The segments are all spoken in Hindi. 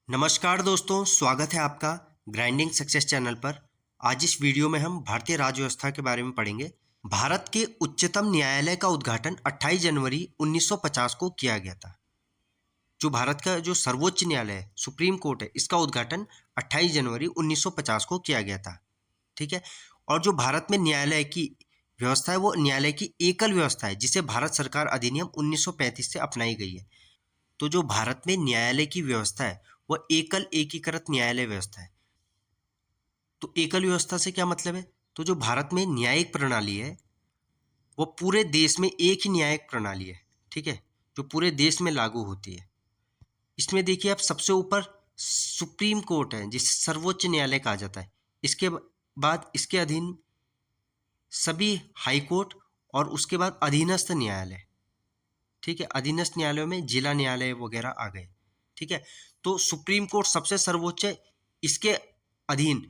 नमस्कार दोस्तों, स्वागत है आपका ग्राइंडिंग सक्सेस चैनल पर। आज इस वीडियो में हम भारतीय राज्य व्यवस्था के बारे में पढ़ेंगे। भारत के उच्चतम न्यायालय का उद्घाटन 28 जनवरी 1950 को किया गया था। जो भारत का जो सर्वोच्च न्यायालय है, सुप्रीम कोर्ट है, इसका उद्घाटन 28 जनवरी 1950 को किया गया था। ठीक है। और जो भारत में न्यायालय की व्यवस्था है वो न्यायालय की एकल व्यवस्था है, जिसे भारत सरकार अधिनियम 1935 से अपनाई गई है। तो जो भारत में न्यायालय की व्यवस्था है वह एकल एकीकृत न्यायालय व्यवस्था है। तो एकल व्यवस्था से क्या मतलब है? तो जो भारत में न्यायिक प्रणाली है वो पूरे देश में एक ही न्यायिक प्रणाली है। ठीक है, जो पूरे देश में लागू होती है। इसमें देखिए, आप सबसे ऊपर सुप्रीम कोर्ट है, जिसे सर्वोच्च न्यायालय कहा जाता है। इसके बाद इसके अधीन सभी हाई कोर्ट और उसके बाद अधीनस्थ न्यायालय। ठीक है, अधीनस्थ न्यायालयों में जिला न्यायालय वगैरह आ गए। ठीक है, तो सुप्रीम कोर्ट सबसे सर्वोच्च है। इसके अधीन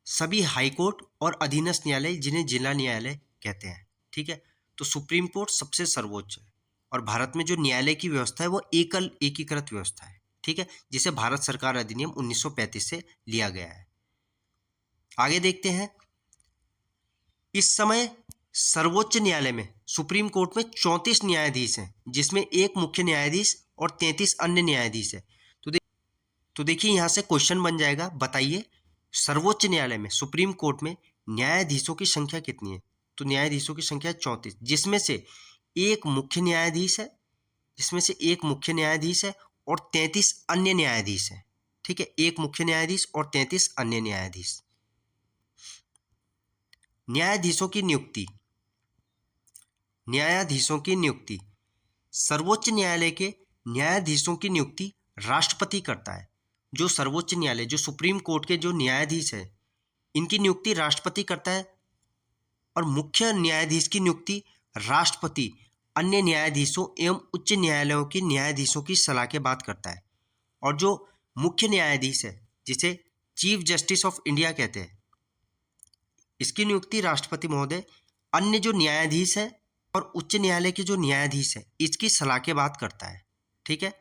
सभी हाई कोर्ट और अधीनस्थ न्यायालय, जिन्हें जिला न्यायालय कहते हैं। ठीक है, तो सुप्रीम कोर्ट सबसे सर्वोच्च है। और भारत में जो न्यायालय की व्यवस्था है वो एकल एकीकृत व्यवस्था है। ठीक है, जिसे भारत सरकार अधिनियम 1935 से लिया गया है। आगे देखते हैं। इस समय सर्वोच्च न्यायालय में, सुप्रीम कोर्ट में 34 न्यायाधीश हैं, जिसमें एक मुख्य न्यायाधीश और 33 अन्य न्यायाधीश है। तो देखिए, यहां से क्वेश्चन बन जाएगा, बताइए सर्वोच्च न्यायालय में, सुप्रीम कोर्ट में न्यायाधीशों की संख्या कितनी है? तो न्यायाधीशों की संख्या 34, जिसमें से एक मुख्य न्यायाधीश है, और 33 अन्य न्यायाधीश है। ठीक है, एक मुख्य न्यायाधीश और 33 अन्य न्यायाधीश। न्यायाधीशों की नियुक्ति। सर्वोच्च न्यायालय के न्यायाधीशों की नियुक्ति राष्ट्रपति करता है। जो सर्वोच्च न्यायालय, जो सुप्रीम कोर्ट के जो न्यायाधीश है, इनकी नियुक्ति राष्ट्रपति करता है। और मुख्य न्यायाधीश की नियुक्ति राष्ट्रपति अन्य न्यायाधीशों एवं उच्च न्यायालयों के न्यायाधीशों की सलाह के बाद करता है। और जो मुख्य न्यायाधीश है, जिसे चीफ जस्टिस ऑफ इंडिया कहते हैं, इसकी नियुक्ति राष्ट्रपति महोदय अन्य जो न्यायाधीश है और उच्च न्यायालय के जो न्यायाधीश है, इसकी सलाह के बाद करता है। ठीक है।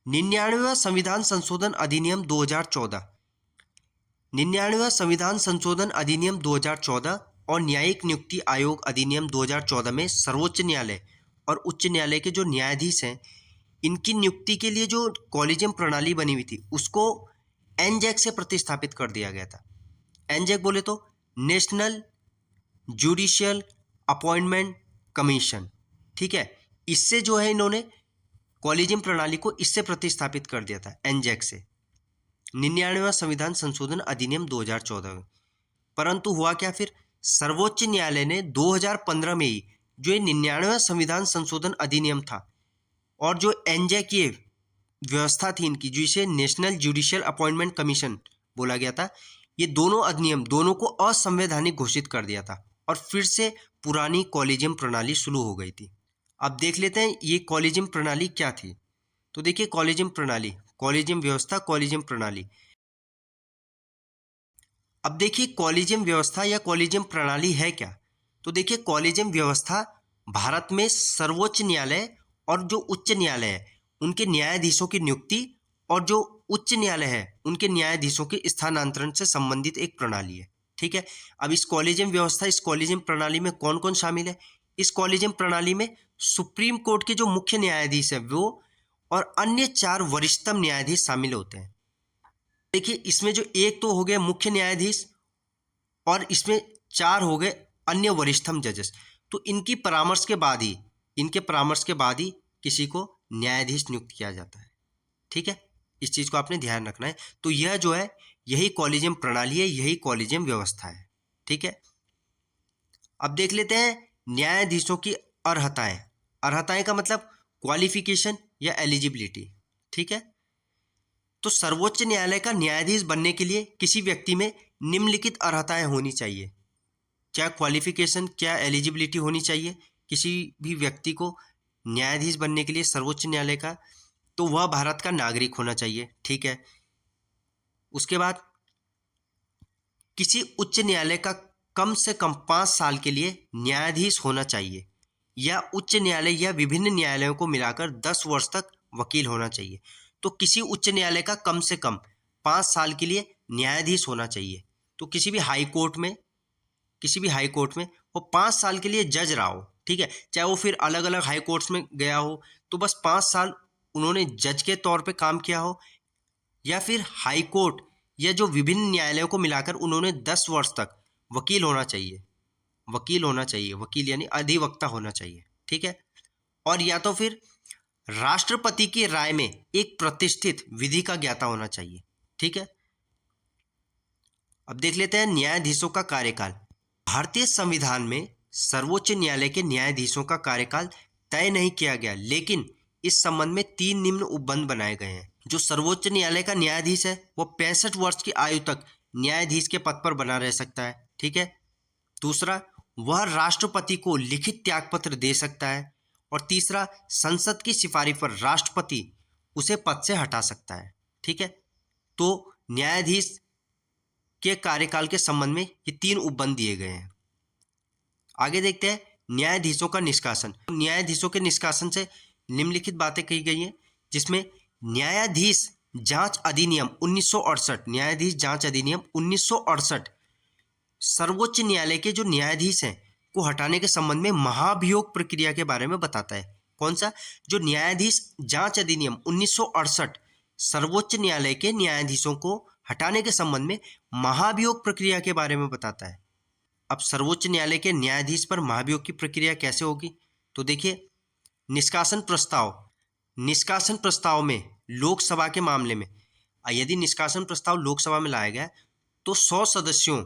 99वां संविधान संशोधन अधिनियम 2014। 99वां संविधान संशोधन अधिनियम 2014 और न्यायिक नियुक्ति आयोग अधिनियम 2014 में सर्वोच्च न्यायालय और उच्च न्यायालय के जो न्यायाधीश हैं, इनकी नियुक्ति के लिए जो कॉलेजियम प्रणाली बनी हुई थी, उसको एनजैक से प्रतिस्थापित कर दिया गया था। एनजैक बोले तो नेशनल जुडिशियल अपॉइंटमेंट कमीशन। ठीक है, इससे जो है इन्होंने कॉलेजियम प्रणाली को इससे प्रतिस्थापित कर दिया था, एनजैक से। 99वां संविधान संशोधन अधिनियम 2014 में। परंतु हुआ क्या फिर? सर्वोच्च न्यायालय ने 2015 में ही जो ये 99वां संविधान संशोधन अधिनियम था और जो एनजैक ये व्यवस्था थी इनकी, जो इसे नेशनल जुडिशियल अपॉइंटमेंट कमीशन बोला गया था, ये दोनों अधिनियम दोनों को असंवैधानिक घोषित कर दिया था और फिर से पुरानी कॉलेजियम प्रणाली शुरू हो गई थी। अब देख लेते हैं ये कॉलेजियम प्रणाली क्या थी। तो देखिए, कॉलेजियम प्रणाली, कॉलेजियम व्यवस्था, कॉलेजियम प्रणाली। अब देखिए, कॉलेजियम व्यवस्था या कॉलेजियम प्रणाली है क्या? तो देखिए, कॉलेजियम व्यवस्था भारत में सर्वोच्च न्यायालय और जो उच्च न्यायालय है उनके न्यायाधीशों की नियुक्ति और जो उच्च न्यायालय है उनके न्यायाधीशों के स्थानांतरण से संबंधित एक प्रणाली है। ठीक है। अब इस कॉलेजियम व्यवस्था, इस कॉलेजियम प्रणाली में कौन कौन शामिल है? इस कॉलेजियम प्रणाली में सुप्रीम कोर्ट के जो मुख्य न्यायाधीश है वो और अन्य 4 वरिष्ठतम न्यायाधीश शामिल होते हैं। देखिए, इसमें जो एक तो हो गए मुख्य न्यायाधीश और इसमें 4 हो गए अन्य वरिष्ठतम जजेस। तो इनके परामर्श के बाद ही किसी को न्यायाधीश नियुक्त किया जाता है। ठीक है, इस चीज को आपने ध्यान रखना है। तो यह जो है, यही कॉलेजियम प्रणाली है, यही कॉलेजियम व्यवस्था है। ठीक है। अब देख लेते हैं न्यायाधीशों की अर्हताएं। अर्हताएं का मतलब क्वालिफिकेशन या एलिजिबिलिटी। ठीक है। तो सर्वोच्च न्यायालय का न्यायाधीश बनने के लिए किसी व्यक्ति में निम्नलिखित अर्हताएं होनी चाहिए। क्या क्वालिफिकेशन, क्या एलिजिबिलिटी होनी चाहिए किसी भी व्यक्ति को न्यायाधीश बनने के लिए सर्वोच्च न्यायालय का? तो वह भारत का नागरिक होना चाहिए। ठीक है। उसके बाद किसी उच्च न्यायालय का कम से कम 5 साल के लिए न्यायाधीश होना चाहिए, या उच्च न्यायालय या विभिन्न न्यायालयों को मिलाकर 10 वर्ष तक वकील होना चाहिए। तो किसी उच्च न्यायालय का कम से कम 5 साल के लिए न्यायाधीश होना चाहिए। तो किसी भी हाई कोर्ट में वो 5 साल के लिए जज रहा हो, ठीक है, चाहे वो फिर अलग अलग हाई कोर्ट्स में गया हो, तो बस 5 साल उन्होंने जज के तौर पे काम किया हो, या फिर हाई कोर्ट या जो विभिन्न न्यायालयों को मिलाकर उन्होंने 10 वर्ष तक वकील होना चाहिए, वकील यानी अधिवक्ता होना चाहिए, ठीक है। और या तो फिर राष्ट्रपति की राय में एक प्रतिष्ठित विधि का ज्ञाता होना चाहिए, ठीक है। अब देख लेते हैं न्यायाधीशों का कार्यकाल। भारतीय संविधान में सर्वोच्च न्यायालय के न्यायाधीशों का कार्यकाल तय नहीं किया गया, लेकिन इस संबंध में 3 निम्न उपबंध बनाए गए हैं। जो सर्वोच्च न्यायालय का न्यायाधीश है वो 65 वर्ष की आयु तक न्यायाधीश के पद पर बना रह सकता है, ठीक है। दूसरा, वह राष्ट्रपति को लिखित त्यागपत्र दे सकता है। और तीसरा, संसद की सिफारिश पर राष्ट्रपति उसे पद से हटा सकता है, ठीक है। तो न्यायाधीश के कार्यकाल के संबंध में ये 3 उपबंध दिए गए हैं। आगे देखते हैं न्यायाधीशों का निष्कासन। न्यायाधीशों के निष्कासन से निम्नलिखित बातें कही गई हैं, जिसमें न्यायाधीश जांच अधिनियम 1968, न्यायाधीश जांच अधिनियम 1968 सर्वोच्च न्यायालय के जो न्यायाधीश हैं को हटाने के संबंध में महाभियोग प्रक्रिया के बारे में बताता है। कौन सा? जो न्यायाधीश जांच अधिनियम 1968 सर्वोच्च न्यायालय के न्यायाधीशों को हटाने के संबंध में महाभियोग प्रक्रिया के बारे में बताता है। अब सर्वोच्च न्यायालय के न्यायाधीश पर महाभियोग की प्रक्रिया कैसे होगी? तो देखिए, निष्कासन प्रस्ताव में लोकसभा के मामले में यदि निष्कासन प्रस्ताव लोकसभा में लाया गया तो 100 सदस्यों,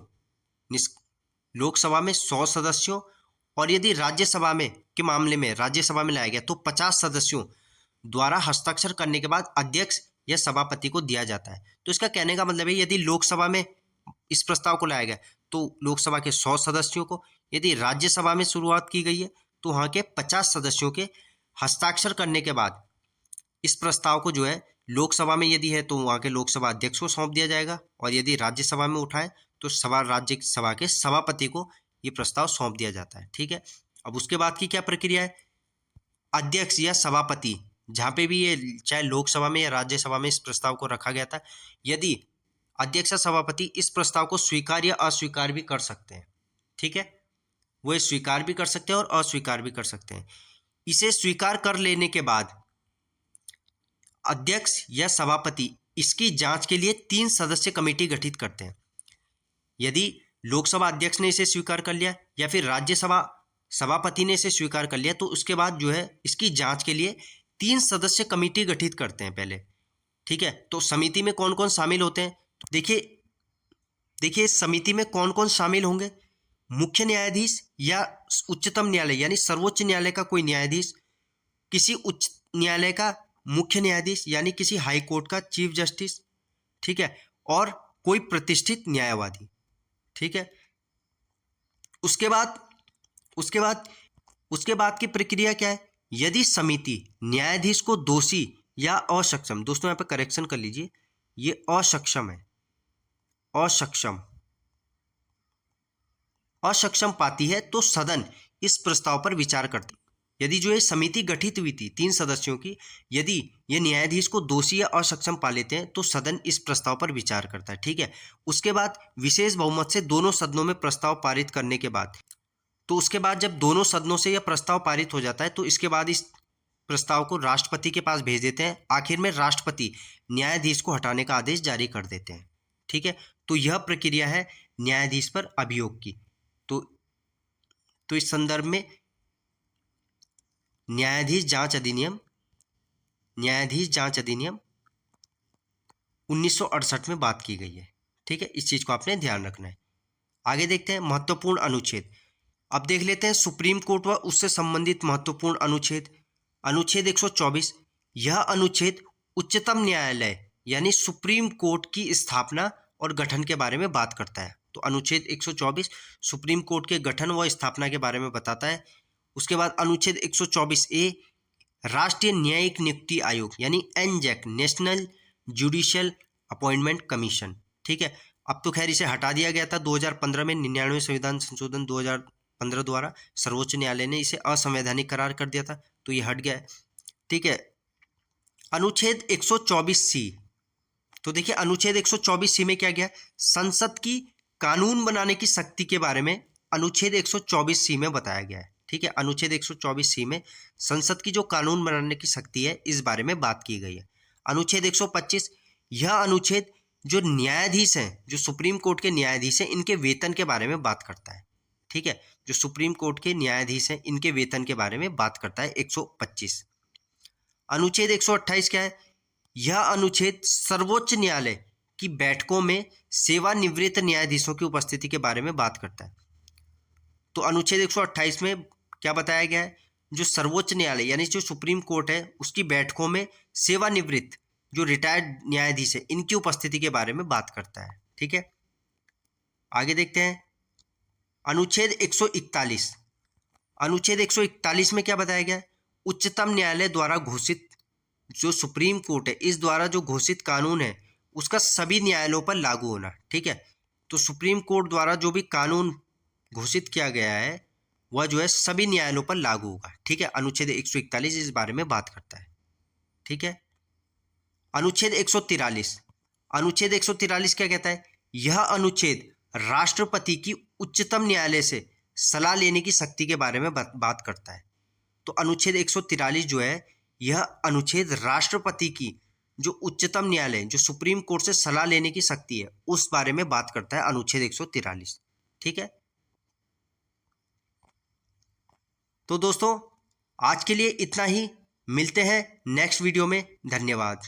लोकसभा में 100 सदस्यों, और यदि राज्यसभा में के मामले में राज्यसभा में लाया गया तो 50 सदस्यों द्वारा हस्ताक्षर करने के बाद अध्यक्ष या सभापति को दिया जाता है। तो इसका कहने का मतलब है यदि लोकसभा में इस प्रस्ताव को लाया गया तो लोकसभा के 100 सदस्यों को, यदि राज्यसभा में शुरुआत की गई है तो वहाँ के 50 सदस्यों के हस्ताक्षर करने के बाद इस प्रस्ताव को जो है लोकसभा में यदि है तो वहाँ के लोकसभा अध्यक्ष को सौंप दिया जाएगा, और यदि राज्यसभा में उठाए तो राज्यसभा के सभापति को ये प्रस्ताव सौंप दिया जाता है, ठीक है। अब उसके बाद की क्या प्रक्रिया है? अध्यक्ष या सभापति, जहाँ पे भी ये चाहे लोकसभा में या राज्यसभा में इस प्रस्ताव को रखा गया था, यदि अध्यक्ष या सभापति इस प्रस्ताव को स्वीकार या अस्वीकार भी कर सकते हैं, ठीक है। वो स्वीकार भी कर सकते हैं और अस्वीकार भी कर सकते हैं। इसे स्वीकार कर लेने के बाद अध्यक्ष या सभापति इसकी जांच के लिए 3 सदस्य कमेटी गठित करते हैं। यदि लोकसभा अध्यक्ष ने इसे स्वीकार कर लिया या फिर राज्यसभा सभापति ने इसे स्वीकार कर लिया तो उसके बाद जो है इसकी जांच के लिए 3 सदस्य कमेटी गठित करते हैं पहले, ठीक है। तो समिति में कौन कौन शामिल होते हैं? देखिए समिति में कौन कौन शामिल होंगे? मुख्य न्यायाधीश या उच्चतम न्यायालय यानी सर्वोच्च न्यायालय का कोई न्यायाधीश, किसी उच्च न्यायालय का मुख्य न्यायाधीश यानी किसी हाई कोर्ट का चीफ जस्टिस, ठीक है, और कोई प्रतिष्ठित न्यायवादी, ठीक है। उसके बाद की प्रक्रिया क्या है? यदि समिति न्यायाधीश को दोषी या असक्षम, दोस्तों यहाँ पे करेक्शन कर लीजिए, ये असक्षम है, असक्षम पाती है तो सदन इस प्रस्ताव पर विचार करती है। यदि जो ये समिति गठित हुई थी 3 सदस्यों की, यदि ये न्यायाधीश को दोषी या असक्षम पा लेते हैं तो सदन इस प्रस्ताव पर विचार करता है, ठीक है। उसके बाद विशेष बहुमत से दोनों सदनों में प्रस्ताव पारित करने के बाद, तो उसके बाद जब दोनों सदनों से यह प्रस्ताव पारित हो जाता है तो इसके बाद इस प्रस्ताव को राष्ट्रपति के पास भेज देते हैं। आखिर में राष्ट्रपति न्यायाधीश को हटाने का आदेश जारी कर देते हैं, ठीक है। तो यह प्रक्रिया है न्यायाधीश पर अभियोग की। तो इस संदर्भ में न्यायाधीश जांच अधिनियम 1968 में बात की गई है, ठीक है। इस चीज़ को आपने ध्यान रखना है। आगे देखते हैं महत्वपूर्ण अनुच्छेद। अब देख लेते हैं सुप्रीम कोर्ट व उससे संबंधित महत्वपूर्ण अनुच्छेद। अनुच्छेद 124, यह अनुच्छेद उच्चतम न्यायालय यानी सुप्रीम कोर्ट की स्थापना और गठन के बारे में बात करता है। तो अनुच्छेद 124 सुप्रीम कोर्ट के गठन व स्थापना के बारे में बताता है। उसके बाद अनुच्छेद 124A राष्ट्रीय न्यायिक नियुक्ति आयोग यानी एनजैक, नेशनल जुडिशियल अपॉइंटमेंट कमीशन, ठीक है। अब तो खैर इसे हटा दिया गया था 2015 में 99वें संविधान संशोधन 2015 द्वारा सर्वोच्च न्यायालय ने इसे असंवैधानिक करार कर दिया था, तो ये हट गया है, ठीक है। अनुच्छेद 124 सी। तो देखिए अनुच्छेद 124 सी में क्या गया, संसद की कानून बनाने की शक्ति के बारे में अनुच्छेद 124 सी में बताया गया है। ठीक है, अनुच्छेद 124 सी में संसद की जो कानून बनाने की शक्ति है इस बारे में बात की गई है। अनुच्छेद 125, यह अनुच्छेद जो न्यायाधीश हैं, जो सुप्रीम कोर्ट के न्यायाधीश हैं, इनके वेतन के बारे में बात करता है। ठीक है, जो सुप्रीम कोर्ट के न्यायाधीश हैं इनके वेतन के बारे में बात करता है 125। अनुच्छेद 128 क्या है, यह अनुच्छेद सर्वोच्च न्यायालय की बैठकों में सेवानिवृत्त न्यायाधीशों की उपस्थिति के बारे में बात करता है। तो अनुच्छेद 128 में क्या बताया गया है, जो सर्वोच्च न्यायालय यानी जो सुप्रीम कोर्ट है उसकी बैठकों में सेवानिवृत्त जो रिटायर्ड न्यायाधीश है इनकी उपस्थिति के बारे में बात करता है। ठीक है, आगे देखते हैं अनुच्छेद 141। अनुच्छेद 141 में क्या बताया गया है, उच्चतम न्यायालय द्वारा घोषित जो सुप्रीम कोर्ट है इस द्वारा जो घोषित कानून है उसका सभी न्यायालयों पर लागू होना। ठीक है, तो सुप्रीम कोर्ट द्वारा जो भी कानून घोषित किया गया है वह जो है सभी न्यायालयों पर लागू होगा। ठीक है, अनुच्छेद 141 इस बारे में बात करता है। ठीक है, अनुच्छेद 143। अनुच्छेद 143 क्या कहता है, यह अनुच्छेद राष्ट्रपति की उच्चतम न्यायालय से सलाह लेने की शक्ति के बारे में बात करता है। तो अनुच्छेद 143 जो है यह अनुच्छेद राष्ट्रपति की जो उच्चतम न्यायालय जो सुप्रीम कोर्ट से सलाह लेने की शक्ति है उस बारे में बात करता है अनुच्छेद 143। ठीक है, तो दोस्तों आज के लिए इतना ही, मिलते हैं नेक्स्ट वीडियो में। धन्यवाद।